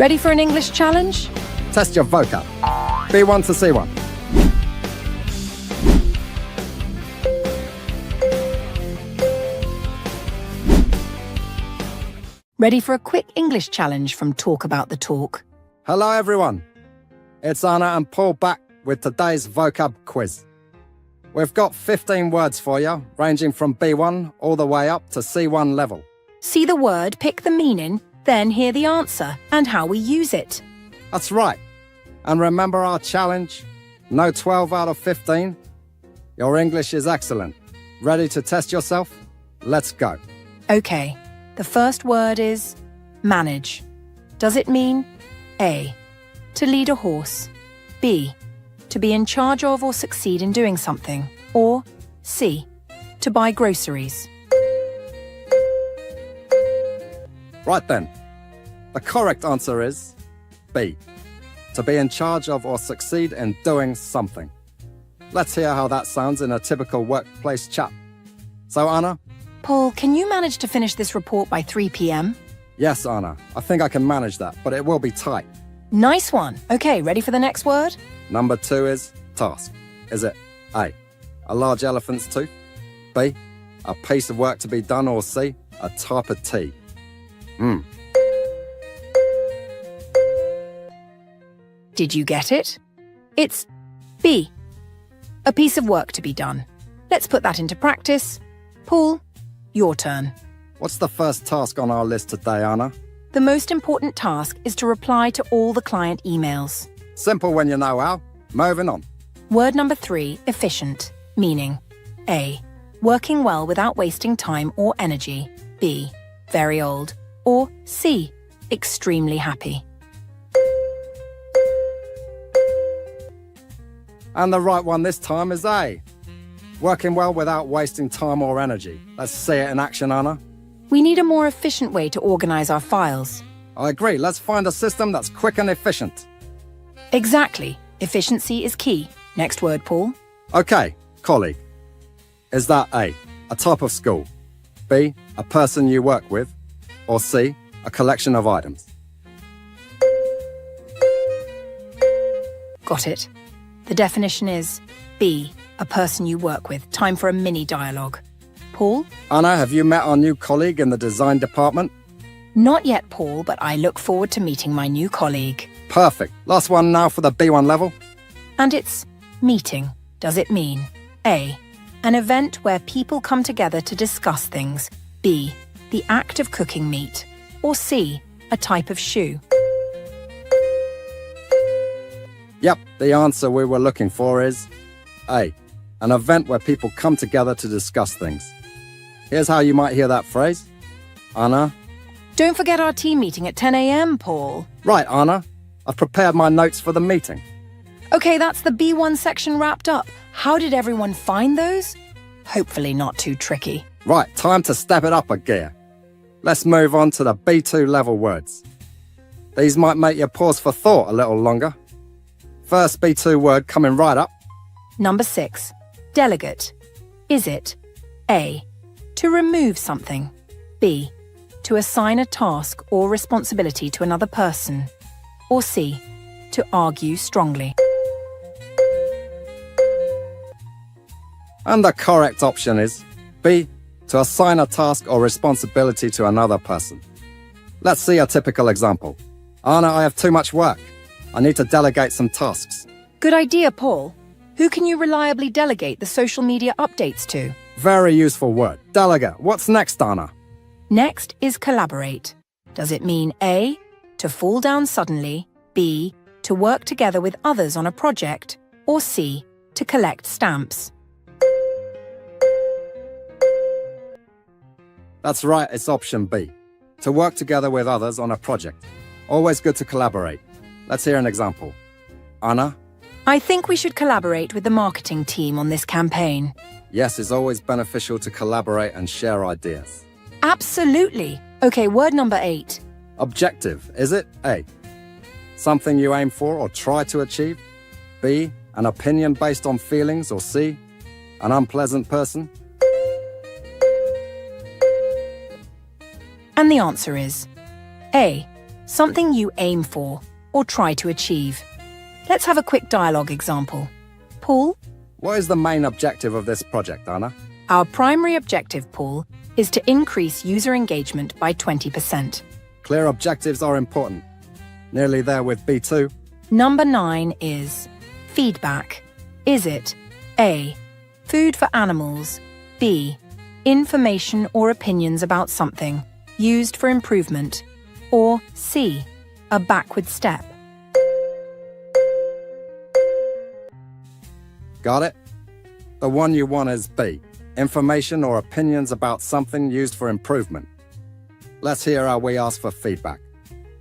Ready for an English challenge? Test your vocab. B1 to C1. Ready for a quick English challenge from Talk About the Talk? Hello everyone. It's Anna and Paul back with today's vocab quiz. We've got 15 words for you, ranging from B1 all the way up to C1 level. See the word, pick the meaning, then hear the answer and how we use it. That's right. And remember our challenge? No 12 out of 15? Your English is excellent. Ready to test yourself? Let's go. Okay, the first word is manage. Does it mean A, to lead a horse, B, to be in charge of or succeed in doing something, or C, to buy groceries? Right then. The correct answer is B, to be in charge of or succeed in doing something. Let's hear how that sounds in a typical workplace chat. So, Anna? Paul, can you manage to finish this report by 3 p.m? Yes, Anna. I think I can manage that, but it will be tight. Nice one. Okay, ready for the next word? Number 2 is task. Is it A, a large elephant's tooth? B, a piece of work to be done? Or C, a type of tea? Did you get it? It's B, a piece of work to be done. Let's put that into practice. Paul, your turn. What's the first task on our list today, Anna? The most important task is to reply to all the client emails. Simple when you know how. Moving on. Word number 3, efficient, meaning A, working well without wasting time or energy, B, very old, or C, extremely happy. And the right one this time is A, working well without wasting time or energy. Let's see it in action, Anna. We need a more efficient way to organize our files. I agree. Let's find a system that's quick and efficient. Exactly. Efficiency is key. Next word, Paul. Okay, colleague. Is that A, a type of school, B, a person you work with, or C, a collection of items? Got it. The definition is B, a person you work with. Time for a mini dialogue. Paul? Anna, have you met our new colleague in the design department? Not yet, Paul, but I look forward to meeting my new colleague. Perfect. Last one now for the B1 level. And it's meeting. Does it mean A, an event where people come together to discuss things, B, the act of cooking meat, or C, a type of shoe? Yep, the answer we were looking for is A, an event where people come together to discuss things. Here's how you might hear that phrase. Anna? Don't forget our team meeting at 10 a.m., Paul. Right, Anna. I've prepared my notes for the meeting. Okay, that's the B1 section wrapped up. How did everyone find those? Hopefully not too tricky. Right, time to step it up a gear. Let's move on to the B2 level words. These might make you pause for thought a little longer. First B2 word coming right up. Number 6, delegate. Is it A, to remove something, B, to assign a task or responsibility to another person, or C, to argue strongly? And the correct option is B, to assign a task or responsibility to another person. Let's see a typical example. Anna, I have too much work. I need to delegate some tasks. Good idea, Paul. Who can you reliably delegate the social media updates to? Very useful word. Delegate. What's next, Anna? Next is collaborate. Does it mean A, to fall down suddenly, B, to work together with others on a project, or C, to collect stamps? That's right, it's option B. To work together with others on a project. Always good to collaborate. Let's hear an example. Anna? I think we should collaborate with the marketing team on this campaign. Yes, it's always beneficial to collaborate and share ideas. Absolutely. Okay, word number 8. Objective. Is it A, something you aim for or try to achieve? B, an opinion based on feelings? Or C, an unpleasant person? And the answer is A, something you aim for or try to achieve. Let's have a quick dialogue example. Paul? What is the main objective of this project, Anna? Our primary objective, Paul, is to increase user engagement by 20%. Clear objectives are important. Nearly there with B2. Number 9 is feedback. Is it A, food for animals, B, information or opinions about something, used for improvement, or C, a backward step? Got it? The one you want is B, information or opinions about something used for improvement. Let's hear how we ask for feedback.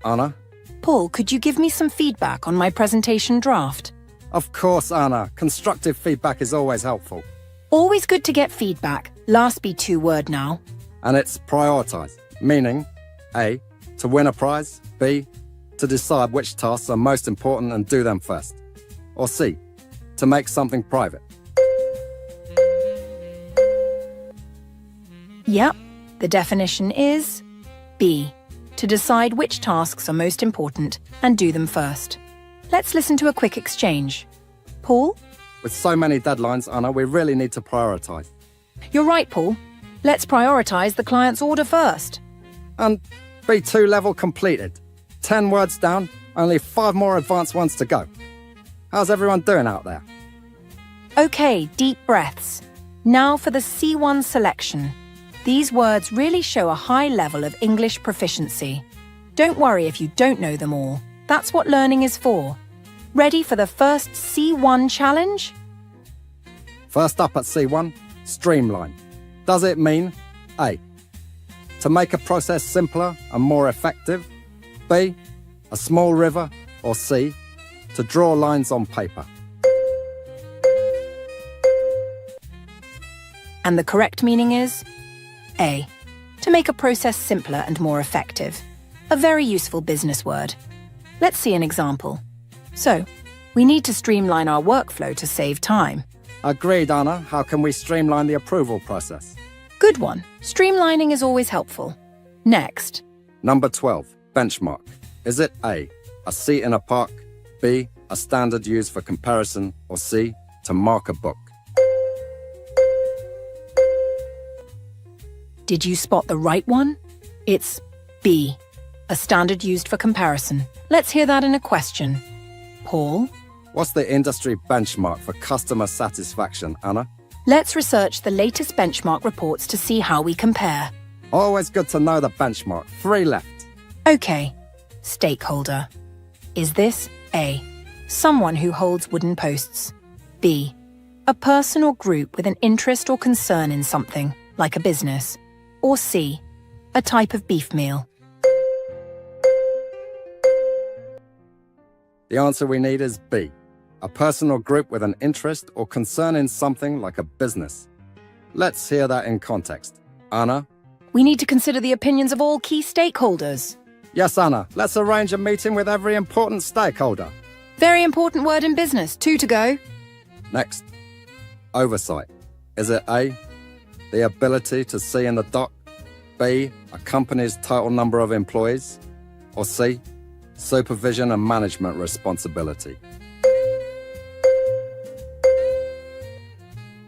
Anna? Paul, could you give me some feedback on my presentation draft? Of course, Anna. Constructive feedback is always helpful. Always good to get feedback. Last B2 word now. And it's prioritise, meaning A, to win a prize, B, to decide which tasks are most important and do them first, or C, to make something private. Yep, the definition is B, to decide which tasks are most important and do them first. Let's listen to a quick exchange. Paul? With so many deadlines, Anna, we really need to prioritise. You're right, Paul. Let's prioritise the client's order first. And B2 level completed. 10 words down, only 5 more advanced ones to go. How's everyone doing out there? Okay, deep breaths. Now for the C1 selection. These words really show a high level of English proficiency. Don't worry if you don't know them all. That's what learning is for. Ready for the first C1 challenge? First up at C1, streamline. Does it mean A, to make a process simpler and more effective, B, a small river, or C, to draw lines on paper? And the correct meaning is A, to make a process simpler and more effective. A very useful business word. Let's see an example. So, we need to streamline our workflow to save time. Agreed, Anna. How can we streamline the approval process? Good one. Streamlining is always helpful. Next. Number 12, benchmark. Is it A, a seat in a park, B, a standard used for comparison, or C, to mark a book? Did you spot the right one? It's B, a standard used for comparison. Let's hear that in a question. Paul? What's the industry benchmark for customer satisfaction, Anna? Let's research the latest benchmark reports to see how we compare. Always good to know the benchmark. 3 left. Okay. Stakeholder. Is this A, someone who holds wooden posts? B, a person or group with an interest or concern in something, like a business? Or C, a type of beef meal? The answer we need is B, a person or group with an interest or concern in something like a business. Let's hear that in context. Anna? We need to consider the opinions of all key stakeholders. Yes, Anna. Let's arrange a meeting with every important stakeholder. Very important word in business. 2 to go. Next. Oversight. Is it A, the ability to see in the dock, B, a company's total number of employees, or C, supervision and management responsibility?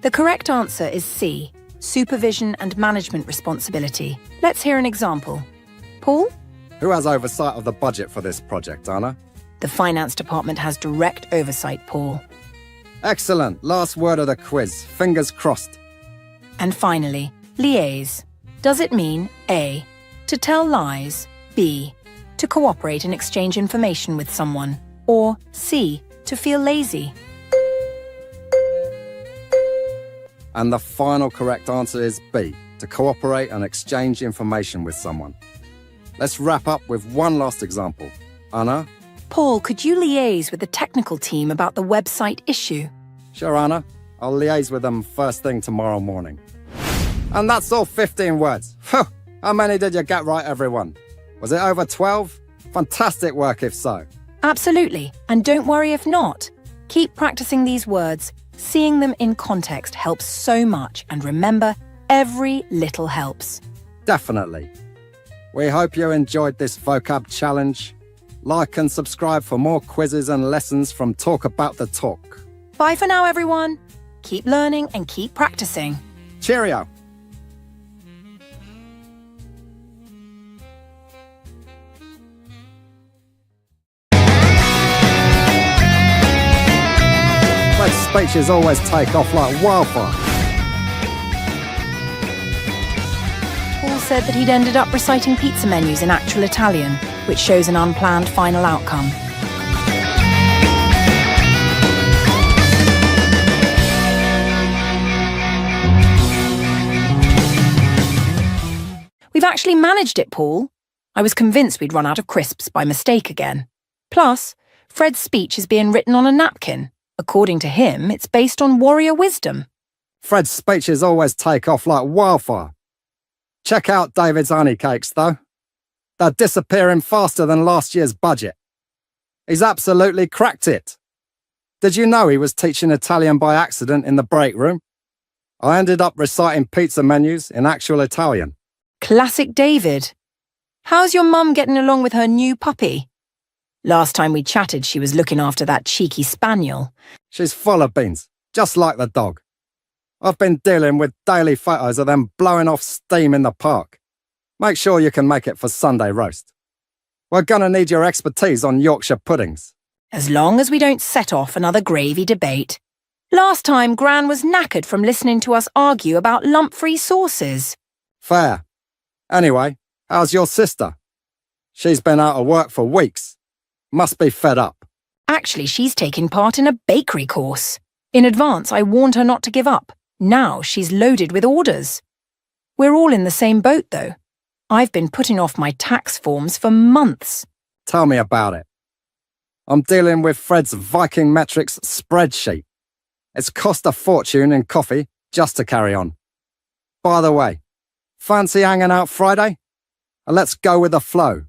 The correct answer is C, supervision and management responsibility. Let's hear an example. Paul? Who has oversight of the budget for this project, Anna? The finance department has direct oversight, Paul. Excellent. Last word of the quiz. Fingers crossed. And finally, liaise. Does it mean A, to tell lies, B, to cooperate and exchange information with someone, or C, to feel lazy? And the final correct answer is B, to cooperate and exchange information with someone. Let's wrap up with one last example. Anna? Paul, could you liaise with the technical team about the website issue? Sure, Anna. I'll liaise with them first thing tomorrow morning. And that's all 15 words. Phew! How many did you get right, everyone? Was it over 12? Fantastic work if so. Absolutely. And don't worry if not. Keep practicing these words. Seeing them in context helps so much. And remember, every little helps. Definitely. We hope you enjoyed this vocab challenge. Like and subscribe for more quizzes and lessons from Talk About the Talk. Bye for now, everyone. Keep learning and keep practicing. Cheerio! Fred's speeches always take off like wildfire. Paul said that he'd ended up reciting pizza menus in actual Italian, which shows an unplanned final outcome. We've actually managed it, Paul. I was convinced we'd run out of crisps by mistake again. Plus, Fred's speech is being written on a napkin. According to him, it's based on warrior wisdom. Fred's speeches always take off like wildfire. Check out David's honey cakes, though. They're disappearing faster than last year's budget. He's absolutely cracked it. Did you know he was teaching Italian by accident in the break room? I ended up reciting pizza menus in actual Italian. Classic David. How's your mum getting along with her new puppy? Last time we chatted, she was looking after that cheeky spaniel. She's full of beans, just like the dog. I've been dealing with daily photos of them blowing off steam in the park. Make sure you can make it for Sunday roast. We're gonna need your expertise on Yorkshire puddings. As long as we don't set off another gravy debate. Last time, Gran was knackered from listening to us argue about lump-free sauces. Fair. Anyway, how's your sister? She's been out of work for weeks. Must be fed up. Actually, she's taking part in a bakery course. In advance, I warned her not to give up. Now she's loaded with orders. We're all in the same boat, though. I've been putting off my tax forms for months. Tell me about it. I'm dealing with Fred's Viking Metrics spreadsheet. It's cost a fortune in coffee just to carry on. By the way, fancy hanging out Friday? Let's go with the flow.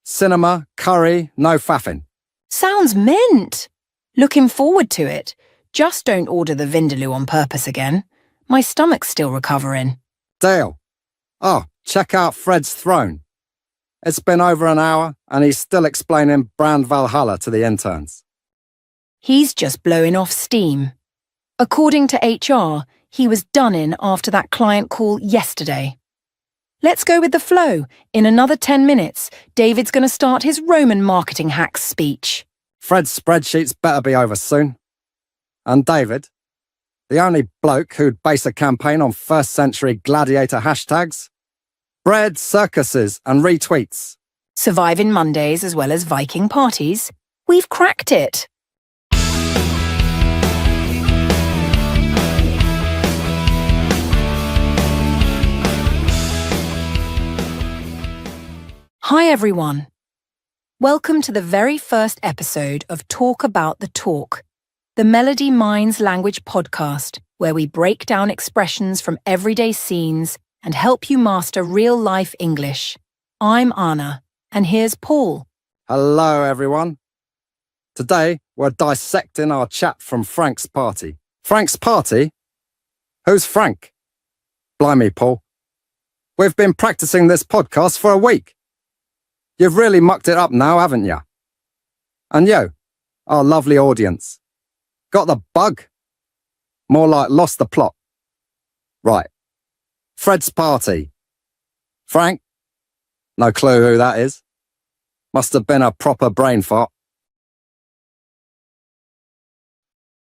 Cinema, curry, no faffing. Sounds mint. Looking forward to it. Just don't order the Vindaloo on purpose again. My stomach's still recovering. Deal. Oh, check out Fred's throne. It's been over an hour and he's still explaining Brand Valhalla to the interns. He's just blowing off steam. According to HR, he was done in after that client call yesterday. Let's go with the flow. In another 10 minutes, David's going to start his Roman marketing hacks speech. Fred's spreadsheets better be over soon. And David, the only bloke who'd base a campaign on first century gladiator hashtags, bread, circuses and retweets. Surviving Mondays as well as Viking parties. We've cracked it. Hi everyone. Welcome to the very first episode of Talk About the Talk, the Melody Minds language podcast, where we break down expressions from everyday scenes and help you master real-life English. I'm Anna, and here's Paul. Hello everyone. Today we're dissecting our chat from Frank's party. Frank's party? Who's Frank? Blimey, Paul. We've been practicing this podcast for a week. You've really mucked it up now, haven't you? And you, our lovely audience, got the bug? More like lost the plot. Right. Fred's party. Frank? No clue who that is. Must have been a proper brain fart.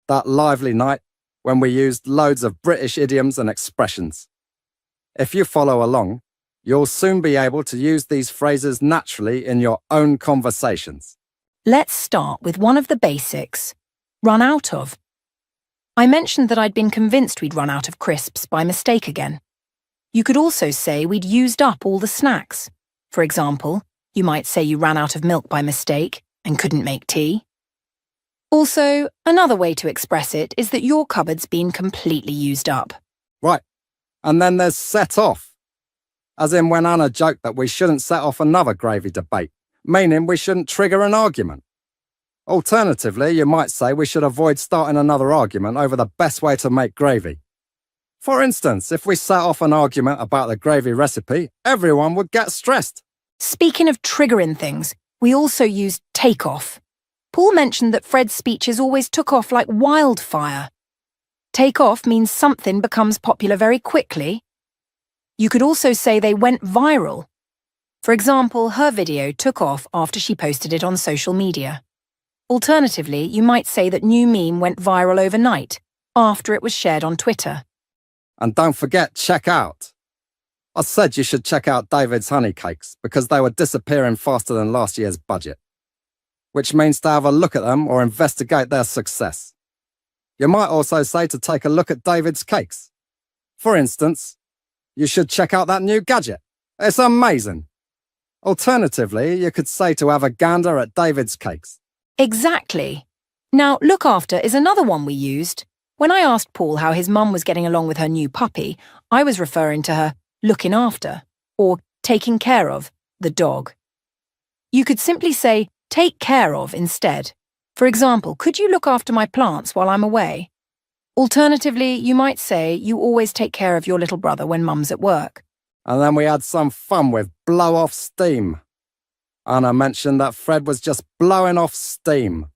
That lively night when we used loads of British idioms and expressions. If you follow along, you'll soon be able to use these phrases naturally in your own conversations. Let's start with one of the basics, run out of. I mentioned that I'd been convinced we'd run out of crisps by mistake again. You could also say we'd used up all the snacks. For example, you might say you ran out of milk by mistake and couldn't make tea. Also, another way to express it is that your cupboard's been completely used up. Right. And then there's set off. As in when Anna joked that we shouldn't set off another gravy debate, meaning we shouldn't trigger an argument. Alternatively, you might say we should avoid starting another argument over the best way to make gravy. For instance, if we set off an argument about the gravy recipe, everyone would get stressed. Speaking of triggering things, we also used take off. Paul mentioned that Fred's speeches always took off like wildfire. Take off means something becomes popular very quickly. You could also say they went viral. For example, her video took off after she posted it on social media. Alternatively, you might say that new meme went viral overnight, after it was shared on Twitter. And don't forget, check out. I said you should check out David's honey cakes because they were disappearing faster than last year's budget, which means to have a look at them or investigate their success. You might also say to take a look at David's cakes. For instance, you should check out that new gadget. It's amazing. Alternatively, you could say to have a gander at David's cakes. Exactly. Now, look after is another one we used. When I asked Paul how his mum was getting along with her new puppy, I was referring to her looking after, or taking care of, the dog. You could simply say take care of instead. For example, could you look after my plants while I'm away? Alternatively, you might say you always take care of your little brother when mum's at work. And then we had some fun with blow off steam. Anna mentioned that Fred was just blowing off steam,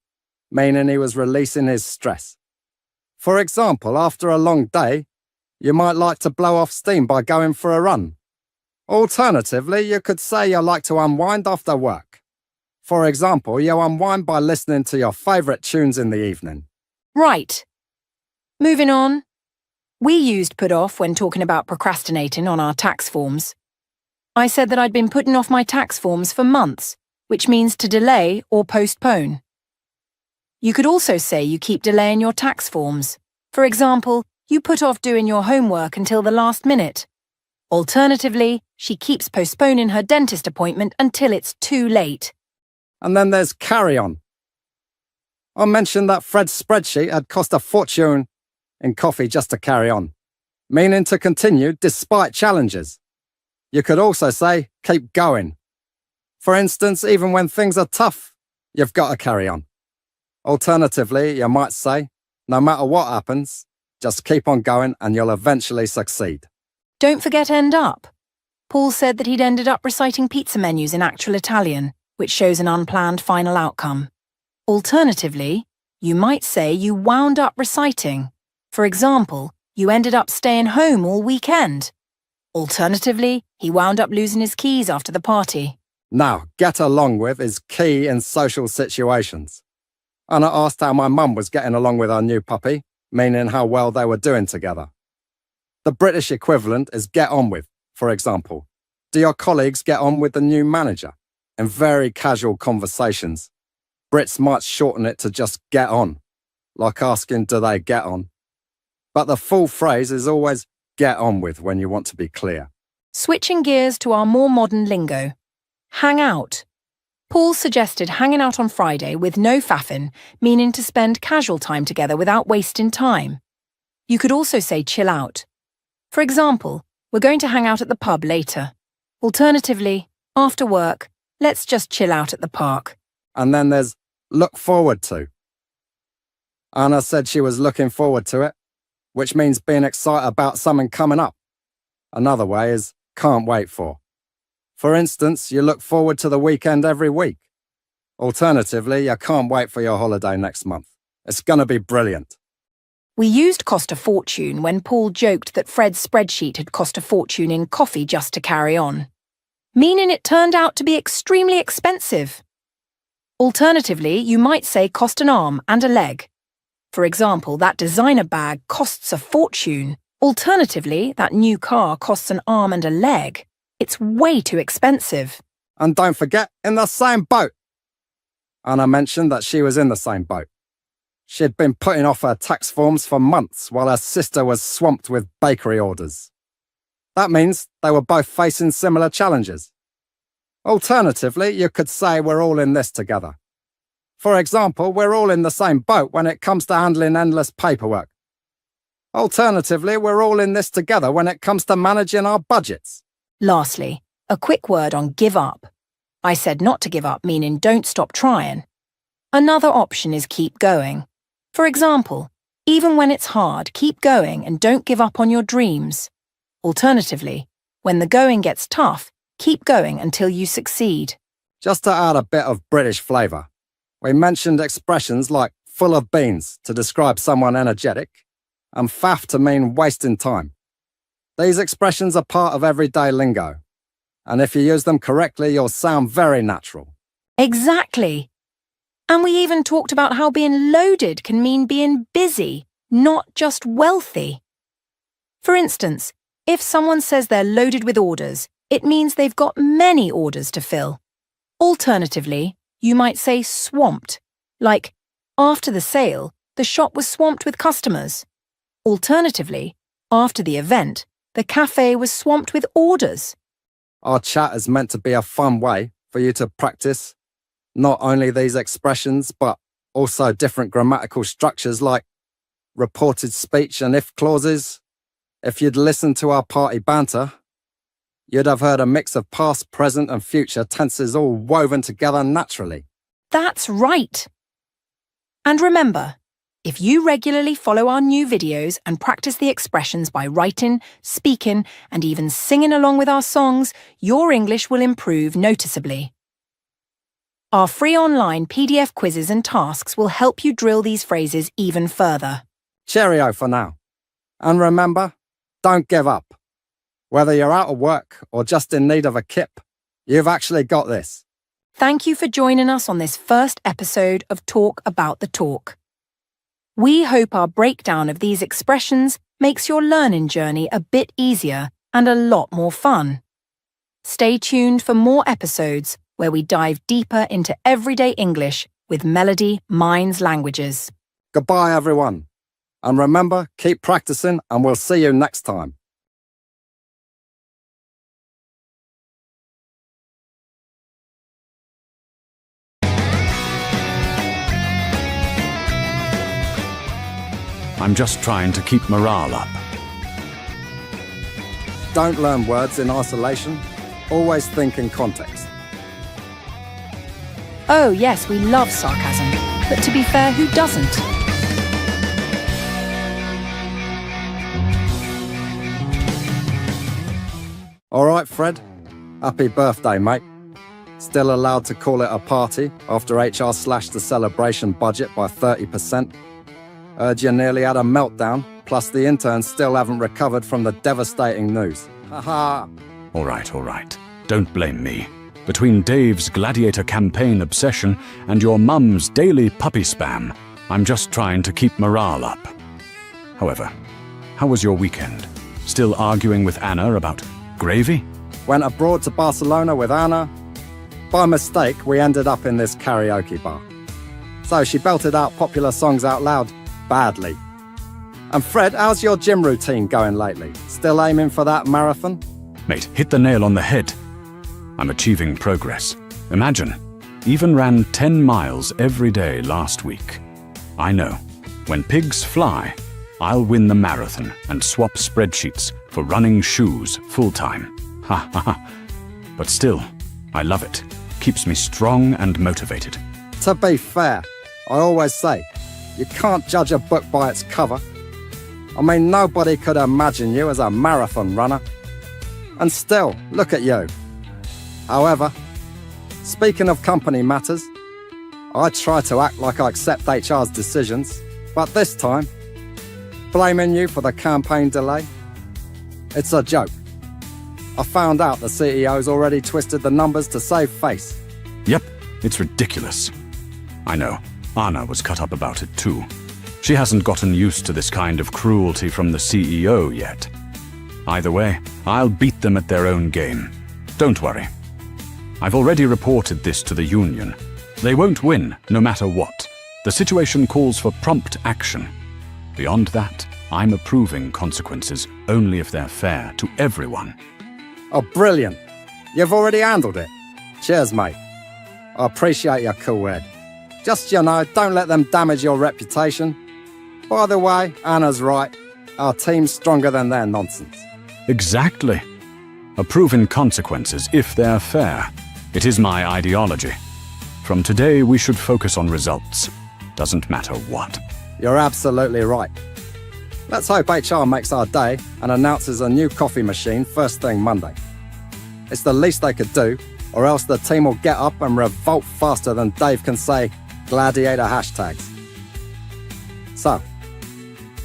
meaning he was releasing his stress. For example, after a long day, you might like to blow off steam by going for a run. Alternatively, you could say you like to unwind after work. For example, you unwind by listening to your favourite tunes in the evening. Right. Moving on. We used put off when talking about procrastinating on our tax forms. I said that I'd been putting off my tax forms for months, which means to delay or postpone. You could also say you keep delaying your tax forms. For example, you put off doing your homework until the last minute. Alternatively, she keeps postponing her dentist appointment until it's too late. And then there's carry on. I mentioned that Fred's spreadsheet had cost a fortune in coffee just to carry on, meaning to continue despite challenges. You could also say keep going. For instance, even when things are tough, you've got to carry on. Alternatively, you might say, no matter what happens, just keep on going and you'll eventually succeed. Don't forget end up. Paul said that he'd ended up reciting pizza menus in actual Italian, which shows an unplanned final outcome. Alternatively, you might say you wound up reciting. For example, you ended up staying home all weekend. Alternatively, he wound up losing his keys after the party. Now, get along with is key in social situations. Anna asked how my mum was getting along with our new puppy, meaning how well they were doing together. The British equivalent is get on with. For example, do your colleagues get on with the new manager? In very casual conversations, Brits might shorten it to just get on, like asking do they get on. But the full phrase is always get on with when you want to be clear. Switching gears to our more modern lingo. Hang out. Paul suggested hanging out on Friday with no faffing, meaning to spend casual time together without wasting time. You could also say chill out. For example, we're going to hang out at the pub later. Alternatively, after work, let's just chill out at the park. And then there's look forward to. Anna said she was looking forward to it, which means being excited about something coming up. Another way is can't wait for. For instance, you look forward to the weekend every week. Alternatively, you can't wait for your holiday next month. It's going to be brilliant. We used cost a fortune when Paul joked that Fred's spreadsheet had cost a fortune in coffee just to carry on, meaning it turned out to be extremely expensive. Alternatively, you might say cost an arm and a leg. For example, that designer bag costs a fortune. Alternatively, that new car costs an arm and a leg. It's way too expensive. And don't forget, in the same boat. Anna mentioned that she was in the same boat. She had been putting off her tax forms for months while her sister was swamped with bakery orders. That means they were both facing similar challenges. Alternatively, you could say we're all in this together. For example, we're all in the same boat when it comes to handling endless paperwork. Alternatively, we're all in this together when it comes to managing our budgets. Lastly, a quick word on give up. I said not to give up, meaning don't stop trying. Another option is keep going. For example, even when it's hard, keep going and don't give up on your dreams. Alternatively, when the going gets tough, Keep going until you succeed. Just to add a bit of British flavour, we mentioned expressions like full of beans to describe someone energetic and faff to mean wasting time. These expressions are part of everyday lingo, and if you use them correctly, you'll sound very natural. Exactly. And we even talked about how being loaded can mean being busy, not just wealthy. For instance, if someone says they're loaded with orders, it means they've got many orders to fill. Alternatively, you might say swamped, like, after the sale, the shop was swamped with customers. Alternatively, after the event, the cafe was swamped with orders. Our chat is meant to be a fun way for you to practice not only these expressions, but also different grammatical structures like reported speech and if clauses. If you'd listened to our party banter, you'd have heard a mix of past, present and future tenses all woven together naturally. That's right. And remember, if you regularly follow our new videos and practice the expressions by writing, speaking, and even singing along with our songs, your English will improve noticeably. Our free online PDF quizzes and tasks will help you drill these phrases even further. Cheerio for now. And remember, don't give up. Whether you're out of work or just in need of a kip, you've actually got this. Thank you for joining us on this first episode of Talk About the Talk. We hope our breakdown of these expressions makes your learning journey a bit easier and a lot more fun. Stay tuned for more episodes where we dive deeper into everyday English with Melody Minds Languages. Goodbye, everyone. And remember, keep practicing and we'll see you next time. I'm just trying to keep morale up. Don't learn words in isolation. Always think in context. Oh yes, we love sarcasm, but to be fair, who doesn't? All right, Fred. Happy birthday, mate. Still allowed to call it a party after HR slashed the celebration budget by 30%. Heard you nearly had a meltdown, plus the interns still haven't recovered from the devastating news. Haha. All right. Don't blame me. Between Dave's gladiator campaign obsession and your mum's daily puppy spam, I'm just trying to keep morale up. However, how was your weekend? Still arguing with Anna about gravy? Went abroad to Barcelona with Anna. By mistake, we ended up in this karaoke bar. So she belted out popular songs out loud, badly. And Fred, how's your gym routine going lately? Still aiming for that marathon? Mate, hit the nail on the head. I'm achieving progress. Imagine, even ran 10 miles every day last week. I know, when pigs fly, I'll win the marathon and swap spreadsheets for running shoes full-time. Ha ha ha. But still, I love it. Keeps me strong and motivated. To be fair, I always say, you can't judge a book by its cover. I mean, nobody could imagine you as a marathon runner. And still, look at you. However, speaking of company matters, I try to act like I accept HR's decisions, but this time, blaming you for the campaign delay? It's a joke. I found out the CEO's already twisted the numbers to save face. Yep, it's ridiculous. I know, Anna was cut up about it too. She hasn't gotten used to this kind of cruelty from the CEO yet. Either way, I'll beat them at their own game. Don't worry. I've already reported this to the union. They won't win, no matter what. The situation calls for prompt action. Beyond that, I'm approving consequences only if they're fair to everyone. Oh, brilliant. You've already handled it. Cheers, mate. I appreciate your cool head. Just, don't let them damage your reputation. By the way, Anna's right. Our team's stronger than their nonsense. Exactly. Approving consequences if they're fair. It is my ideology. From today, we should focus on results. Doesn't matter what. You're absolutely right. Let's hope HR makes our day and announces a new coffee machine first thing Monday. It's the least they could do, or else the team will get up and revolt faster than Dave can say gladiator hashtags. So,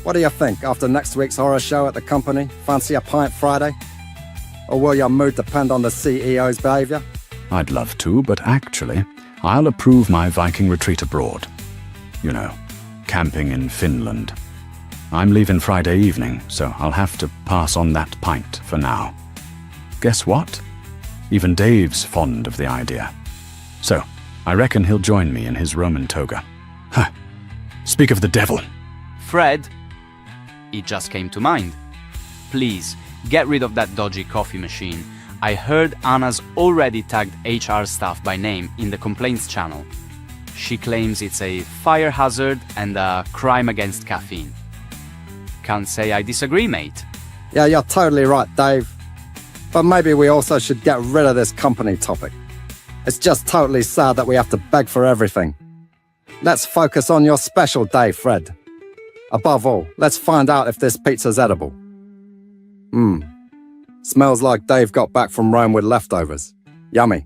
what do you think after next week's horror show at the company? Fancy a pint Friday? Or will your mood depend on the CEO's behaviour? I'd love to, but actually, I'll approve my Viking retreat abroad. You know, camping in Finland. I'm leaving Friday evening, so I'll have to pass on that pint for now. Guess what? Even Dave's fond of the idea. So, I reckon he'll join me in his Roman toga. Huh. Speak of the devil. Fred, it just came to mind. Please, get rid of that dodgy coffee machine. I heard Anna's already tagged HR staff by name in the complaints channel. She claims it's a fire hazard and a crime against caffeine. Can't say I disagree, mate. Yeah, you're totally right, Dave. But maybe we also should get rid of this company topic. It's just totally sad that we have to beg for everything. Let's focus on your special day, Fred. Above all, let's find out if this pizza's edible. Smells like Dave got back from Rome with leftovers. Yummy.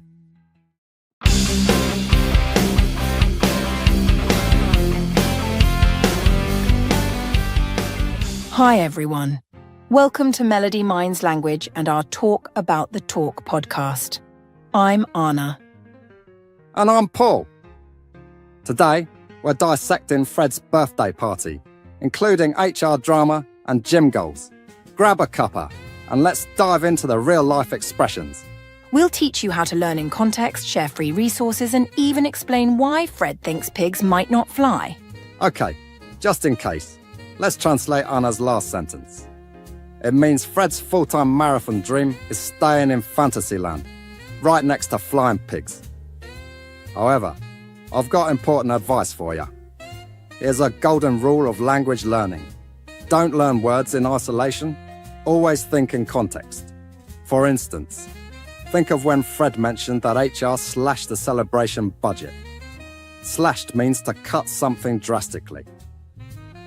Hi everyone. Welcome to Melody Minds Language and our Talk About the Talk podcast. I'm Anna. And I'm Paul. Today, we're dissecting Fred's birthday party, including HR drama and gym goals. Grab a cuppa and let's dive into the real-life expressions. We'll teach you how to learn in context, share free resources, and even explain why Fred thinks pigs might not fly. Okay, just in case, let's translate Anna's last sentence. It means Fred's full-time marathon dream is staying in Fantasyland, right next to flying pigs. However, I've got important advice for you. Here's a golden rule of language learning. Don't learn words in isolation, always think in context. For instance, think of when Fred mentioned that HR slashed the celebration budget. Slashed means to cut something drastically.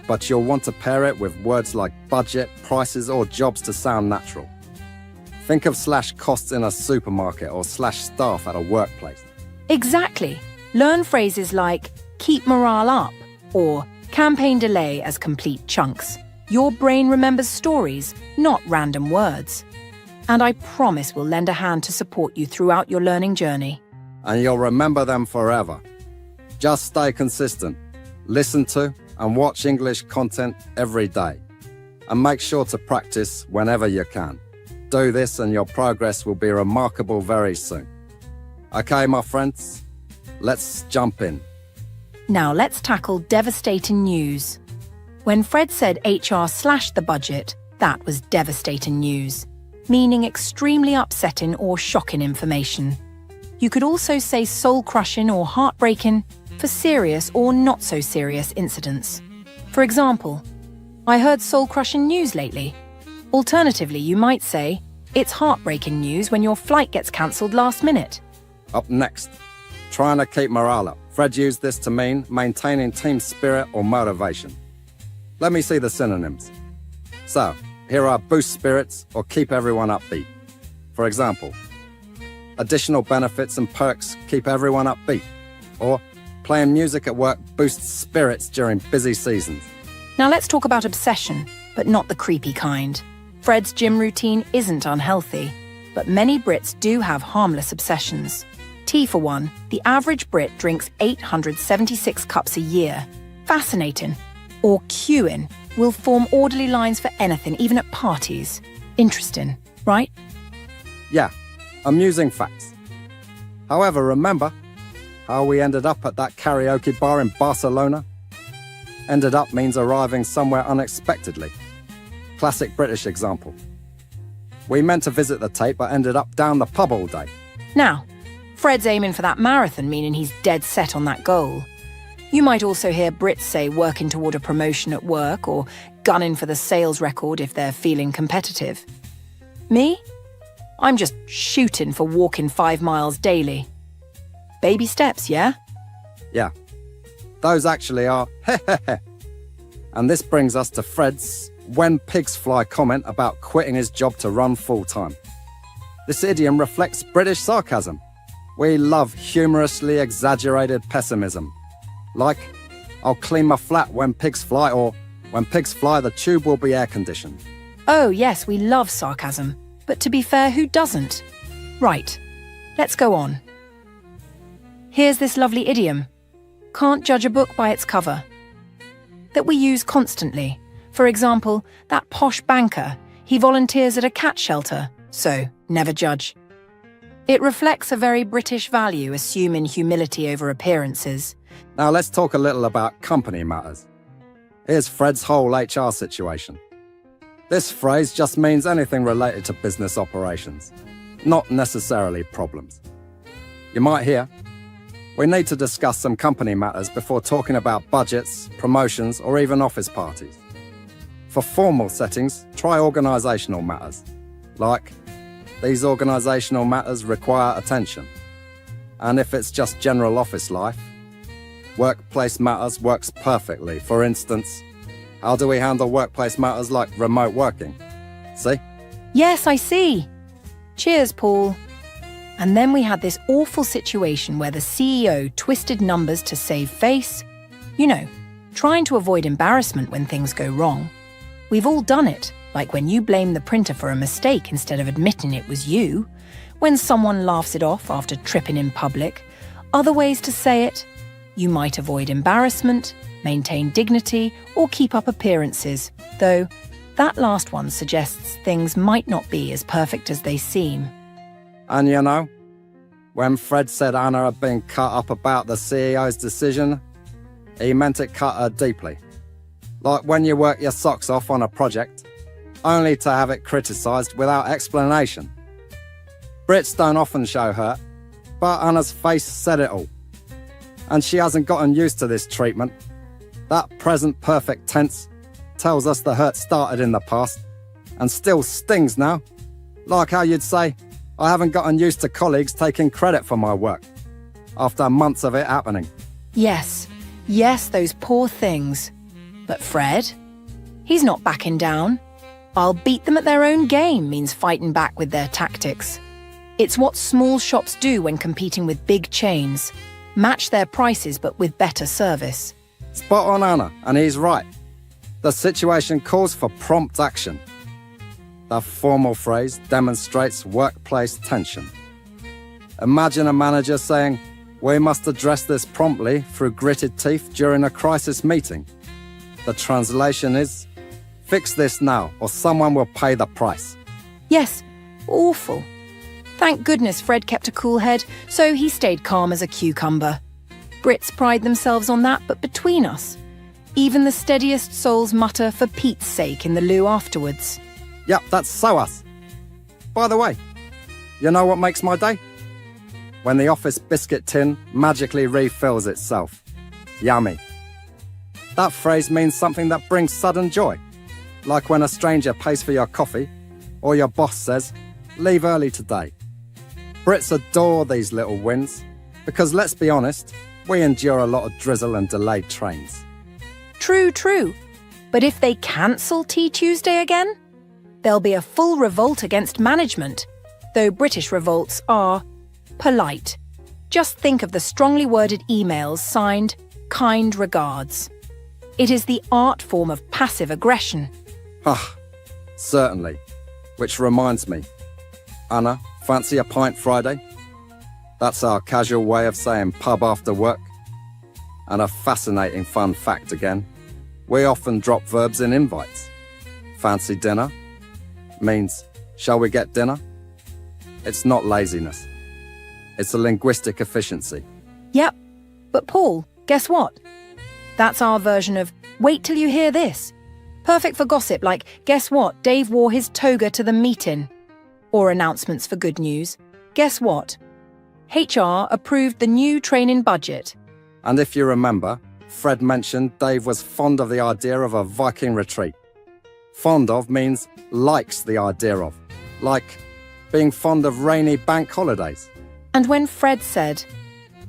But you'll want to pair it with words like budget, prices, or jobs to sound natural. Think of slash costs in a supermarket or slash staff at a workplace. Exactly. Learn phrases like keep morale up or campaign delay as complete chunks. Your brain remembers stories, not random words. And I promise we'll lend a hand to support you throughout your learning journey. And you'll remember them forever. Just stay consistent. Listen to and watch English content every day. And make sure to practice whenever you can. Do this and your progress will be remarkable very soon. Okay, my friends, let's jump in. Now let's tackle devastating news. When Fred said HR slashed the budget, that was devastating news, meaning extremely upsetting or shocking information. You could also say soul-crushing or heartbreaking for serious or not-so-serious incidents. For example, I heard soul-crushing news lately. Alternatively, you might say, it's heartbreaking news when your flight gets cancelled last minute. Up next, trying to keep morale up. Fred used this to mean maintaining team spirit or motivation. Let me see the synonyms. So, here are boost spirits or keep everyone upbeat. For example, additional benefits and perks keep everyone upbeat. Or playing music at work boosts spirits during busy seasons. Now let's talk about obsession, but not the creepy kind. Fred's gym routine isn't unhealthy, but many Brits do have harmless obsessions. Tea for one, the average Brit drinks 876 cups a year. Fascinating. Or queuing will form orderly lines for anything, even at parties. Interesting, right? Yeah, amusing facts. However, remember how we ended up at that karaoke bar in Barcelona? Ended up means arriving somewhere unexpectedly. Classic British example. We meant to visit the tape but ended up down the pub all day. Now, Fred's aiming for that marathon, meaning he's dead set on that goal. You might also hear Brits say working toward a promotion at work or gunning for the sales record if they're feeling competitive. Me? I'm just shooting for walking 5 miles daily. Baby steps, yeah? Yeah, those actually are hehehe. And this brings us to Fred's when pigs fly comment about quitting his job to run full-time. This idiom reflects British sarcasm. We love humorously exaggerated pessimism. Like, I'll clean my flat when pigs fly, or when pigs fly, the tube will be air-conditioned. Oh, yes, we love sarcasm. But to be fair, who doesn't? Right, let's go on. Here's this lovely idiom. Can't judge a book by its cover. That we use constantly. For example, that posh banker, he volunteers at a cat shelter, so never judge. It reflects a very British value, assuming humility over appearances. Now let's talk a little about company matters. Here's Fred's whole HR situation. This phrase just means anything related to business operations, not necessarily problems. You might hear, we need to discuss some company matters before talking about budgets, promotions, or even office parties. For formal settings, try organisational matters, like, these organisational matters require attention. And if it's just general office life, workplace matters works perfectly. For instance, how do we handle workplace matters like remote working? See? Yes, I see. Cheers, Paul. And then we had this awful situation where the CEO twisted numbers to save face. You know, trying to avoid embarrassment when things go wrong. We've all done it, like when you blame the printer for a mistake instead of admitting it was you, when someone laughs it off after tripping in public. Other ways to say it, you might avoid embarrassment, maintain dignity, or keep up appearances, though that last one suggests things might not be as perfect as they seem. And you know, when Fred said Anna had been cut up about the CEO's decision, he meant it cut her deeply. Like when you work your socks off on a project, only to have it criticised without explanation. Brits don't often show hurt, but Anna's face said it all. And she hasn't gotten used to this treatment. That present perfect tense tells us the hurt started in the past and still stings now. Like how you'd say, I haven't gotten used to colleagues taking credit for my work after months of it happening. Yes, those poor things. But Fred, he's not backing down. I'll beat them at their own game means fighting back with their tactics. It's what small shops do when competing with big chains. Match their prices but with better service. Spot on, Anna, and he's right. The situation calls for prompt action. The formal phrase demonstrates workplace tension. Imagine a manager saying, we must address this promptly through gritted teeth during a crisis meeting. The translation is, fix this now or someone will pay the price. Yes, awful. Thank goodness Fred kept a cool head, so he stayed calm as a cucumber. Brits pride themselves on that, but between us, even the steadiest souls mutter for Pete's sake in the loo afterwards. Yep, that's so us. By the way, you know what makes my day? When the office biscuit tin magically refills itself. Yummy. That phrase means something that brings sudden joy, like when a stranger pays for your coffee, or your boss says, leave early today. Brits adore these little wins, because let's be honest, we endure a lot of drizzle and delayed trains. True. But if they cancel Tea Tuesday again, there'll be a full revolt against management, though British revolts are polite. Just think of the strongly worded emails signed, kind regards. It is the art form of passive aggression. Certainly. Which reminds me, Anna, fancy a pint Friday? That's our casual way of saying pub after work. And a fascinating fun fact again, we often drop verbs in invites. Fancy dinner means, shall we get dinner? It's not laziness. It's a linguistic efficiency. Yep, but Paul, guess what? That's our version of, wait till you hear this. Perfect for gossip like, guess what, Dave wore his toga to the meeting. Or announcements for good news. Guess what? HR approved the new training budget. And if you remember, Fred mentioned Dave was fond of the idea of a Viking retreat. Fond of means likes the idea of, like being fond of rainy bank holidays. And when Fred said,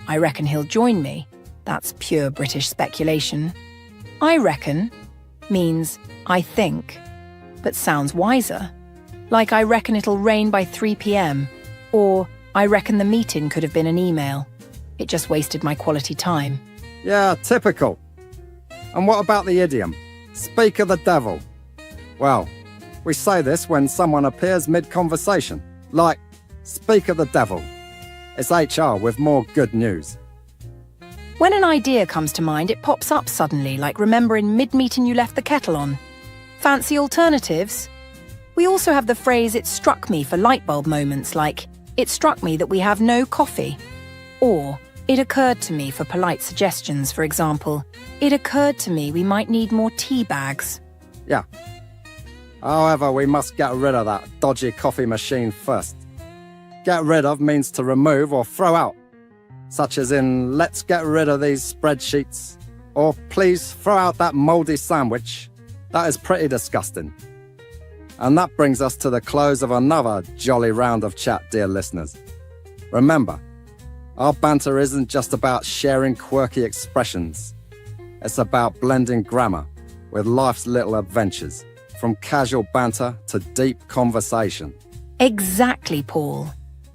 I reckon he'll join me, that's pure British speculation. I reckon means I think, but sounds wiser. Like I reckon it'll rain by 3 p.m. Or, I reckon the meeting could have been an email. It just wasted my quality time. Yeah, typical. And what about the idiom, speak of the devil? Well, we say this when someone appears mid-conversation, like, speak of the devil. It's HR with more good news. When an idea comes to mind, it pops up suddenly, like remembering mid-meeting you left the kettle on. Fancy alternatives? We also have the phrase, it struck me, for light bulb moments, like, it struck me that we have no coffee. Or, it occurred to me, for polite suggestions, for example, it occurred to me we might need more tea bags. Yeah. However, we must get rid of that dodgy coffee machine first. Get rid of means to remove or throw out, such as in, let's get rid of these spreadsheets, or please throw out that mouldy sandwich. That is pretty disgusting. And that brings us to the close of another jolly round of chat, dear listeners. Remember, our banter isn't just about sharing quirky expressions. It's about blending grammar with life's little adventures, from casual banter to deep conversation. Exactly, Paul.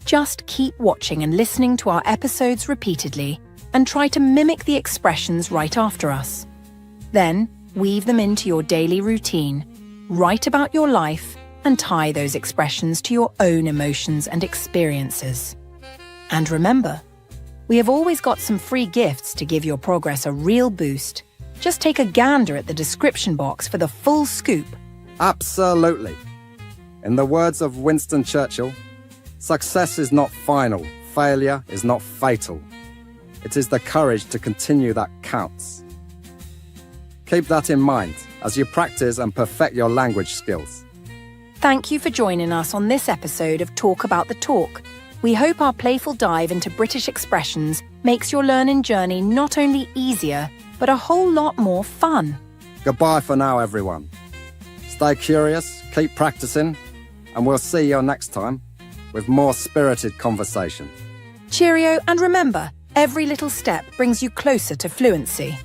Just keep watching and listening to our episodes repeatedly and try to mimic the expressions right after us. Then, weave them into your daily routine, write about your life, and tie those expressions to your own emotions and experiences. And remember, we have always got some free gifts to give your progress a real boost. Just take a gander at the description box for the full scoop. Absolutely. In the words of Winston Churchill, success is not final, failure is not fatal. It is the courage to continue that counts. Keep that in mind as you practice and perfect your language skills. Thank you for joining us on this episode of Talk About the Talk. We hope our playful dive into British expressions makes your learning journey not only easier, but a whole lot more fun. Goodbye for now, everyone. Stay curious, keep practicing, and we'll see you next time with more spirited conversation. Cheerio, and remember, every little step brings you closer to fluency.